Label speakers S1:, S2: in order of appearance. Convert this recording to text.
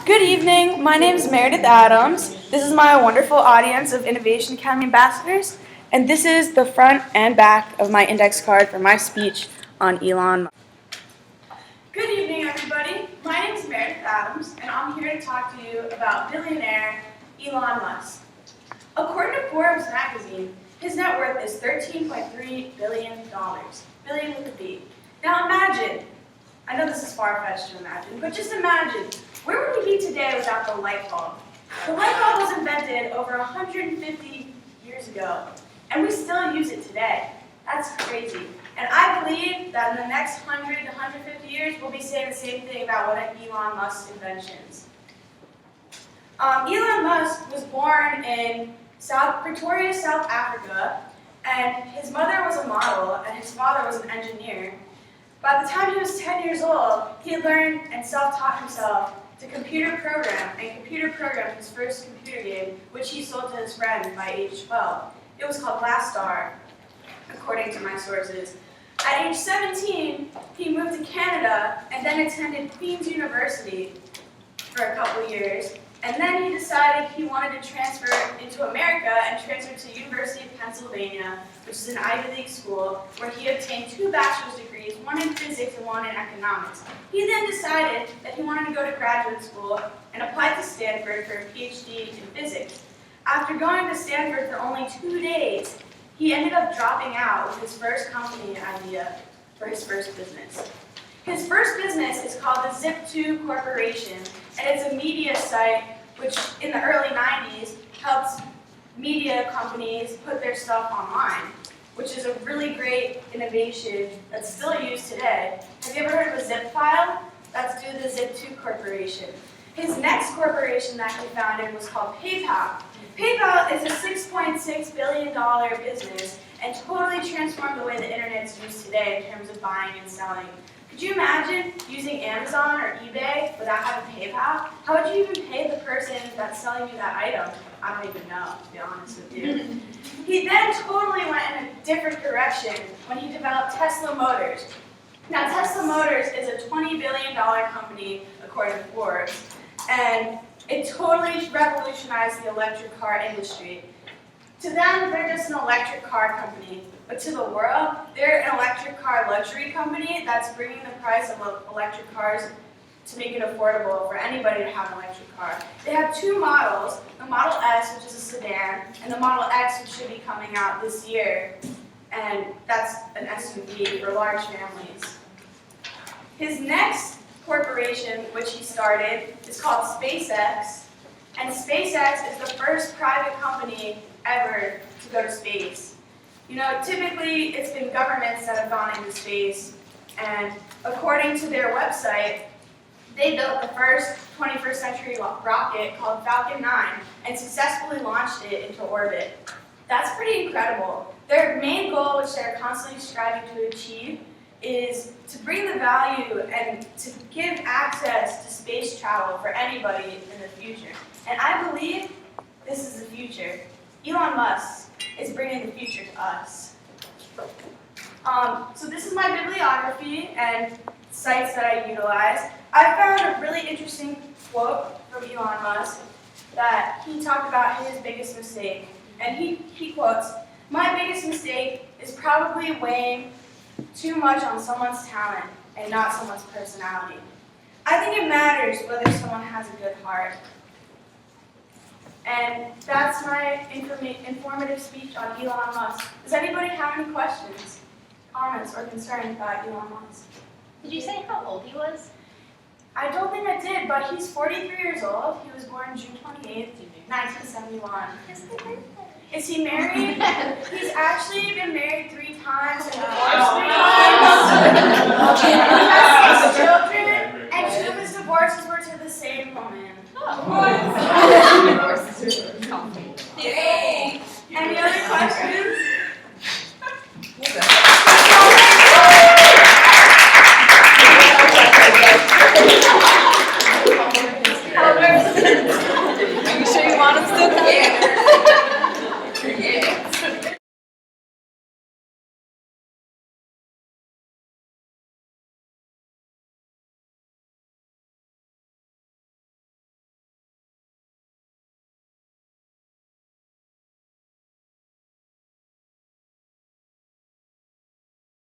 S1: Good evening. My name is Meredith Adams. This is my wonderful audience of Innovation Academy ambassadors, and this is the front and back of my index card for my speech on Elon Musk. Good evening, everybody. My name is Meredith Adams, and I'm here to talk to you about billionaire Elon Musk. According to Forbes magazine, his net worth is $13.3 billion. Billion with a B. Now imagine, I know this is far-fetched to imagine, but just imagine, where would we be today without the light bulb? The light bulb was invented over 150 years ago, and we still use it today. That's crazy. And I believe that in the next 100 to 150 years, we'll be saying the same thing about one of Elon Musk's inventions. Elon Musk was born in Pretoria, South Africa, and his mother was a model, and his father was an engineer. By the time he was 10 years old, he had learned and self-taught himself to computer program his first computer game, which he sold to his friend by age 12. It was called Blastar, according to my sources. At age 17, he moved to Canada and then attended Queen's University for a couple years. And then he decided he wanted to transfer into America and transferred to University of Pennsylvania, which is an Ivy League school, where he obtained 2 bachelor's degrees, one in physics and one in economics. He then decided that he wanted to go to graduate school and applied to Stanford for a PhD in physics. After going to Stanford for only 2 days, he ended up dropping out with his first company idea for his first business. His first business is called the Zip2 Corporation, and it's a media site which in the early 90s helps media companies put their stuff online, which is a really great innovation that's still used today. Have you ever heard of a zip file? That's due to the Zip2 Corporation. His next corporation that he founded was called PayPal. PayPal is a $6.6 billion business and totally transformed the way the internet is used today in terms of buying and selling. Could you imagine using Amazon or eBay without having PayPal? How would you even pay the person that's selling you that item? I don't even know, to be honest with you. He then totally went in a different direction when he developed Tesla Motors. Now, Tesla Motors is a $20 billion company, according to Forbes, and it totally revolutionized the electric car industry. To them, they're just an electric car company, but to the world, they're an electric car luxury company that's bringing the price of electric cars to make it affordable for anybody to have an electric car. They have 2 models, the Model S, which is a sedan, and the Model X, which should be coming out this year, and that's an SUV for large families. His next corporation, which he started, is called SpaceX, and SpaceX is the first private company ever to go to space. You know, typically it's been governments that have gone into space, and according to their website, they built the first 21st century rocket called Falcon 9 and successfully launched it into orbit. That's pretty incredible. Their main goal, which they're constantly striving to achieve, is to bring the value and to give access to space travel for anybody in the future. And I believe this is the future. Elon Musk is bringing the future to us. So this is my bibliography and sites that I utilize. I found a really interesting quote from Elon Musk that he talked about his biggest mistake. And he quotes, "My biggest mistake is probably weighing too much on someone's talent and not someone's personality. I think it matters whether someone has a good heart." And that's my informative speech on Elon Musk. Does anybody have any questions, comments, or concerns about Elon Musk?
S2: Did you say how old he was?
S1: I don't think I did, but he's 43 years old. He was born June 28th, 1971. Is he married? He's actually been married 3 times and divorced 3 times. He has 6 children, and 2 of his divorces were to the same woman.